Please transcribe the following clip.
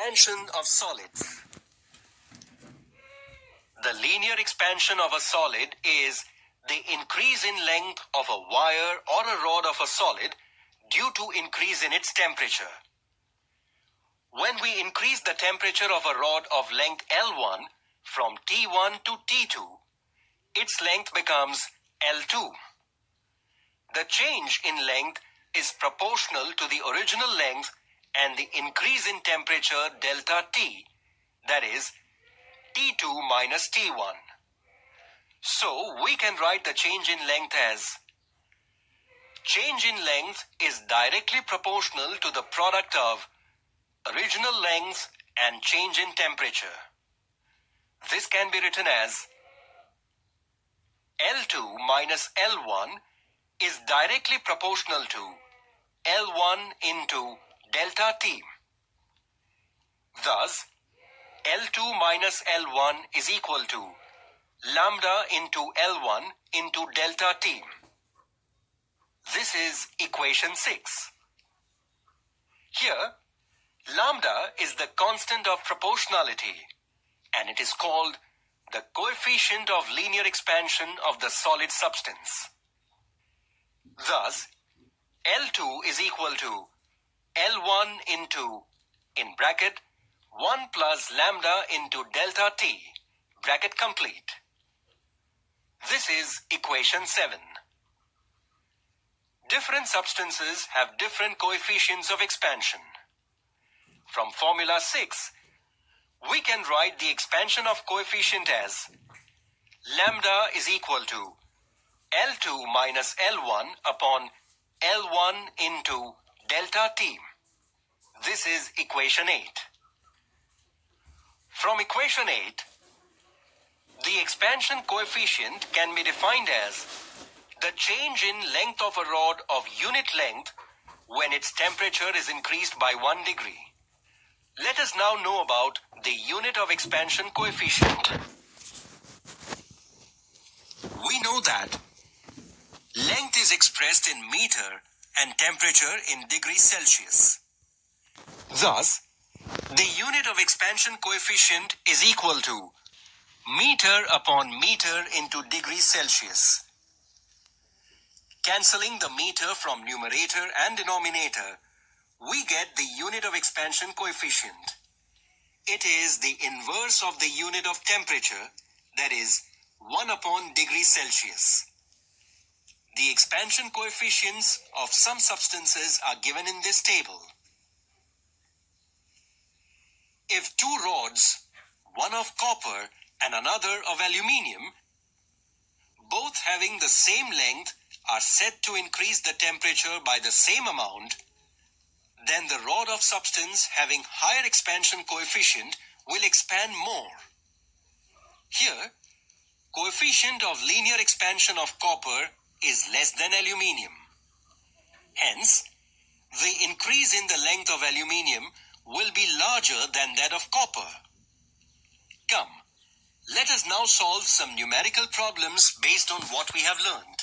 expansion of solids. The linear expansion of a solid is the increase in length of a wire or a rod of a solid due to increase in its temperature. When we increase the temperature of a rod of length L1 from T1 to T2, its length becomes L2. The change in length is proportional to the original length and the increase in temperature delta T, that is T2 minus T1. So we can write the change in length as change in length is directly proportional to the product of original length and change in temperature. This can be written as L2 minus L1 is directly proportional to L1 into delta T. Thus, L2 minus L1 is equal to lambda into L1 into delta T. This is equation 6. Here, lambda is the constant of proportionality, and it is called the coefficient of linear expansion of the solid substance. Thus, L2 is equal to L1 into, in bracket, 1 plus lambda into delta T, bracket complete. This is equation 7. Different substances have different coefficients of expansion. From formula 6, we can write the expansion of coefficient as lambda is equal to L2 minus L1 upon L1 into delta T. This is equation 8. From equation 8, the expansion coefficient can be defined as the change in length of a rod of unit length when its temperature is increased by 1 degree. Let us now know about the unit of expansion coefficient. We know that length is expressed in meter and temperature in degrees Celsius. Thus, the unit of expansion coefficient is equal to meter upon meter into degrees Celsius. Cancelling the meter from numerator and denominator, we get the unit of expansion coefficient. It is the inverse of the unit of temperature, that is 1 upon degree Celsius. The expansion coefficients of some substances are given in this table. If two rods, one of copper and another of aluminium, both having the same length, are said to increase the temperature by the same amount, then the rod of substance having higher expansion coefficient will expand more. Here, coefficient of linear expansion of copper is less than aluminium. Hence, the increase in the length of aluminium will be larger than that of copper. Come, let us now solve some numerical problems based on what we have learned.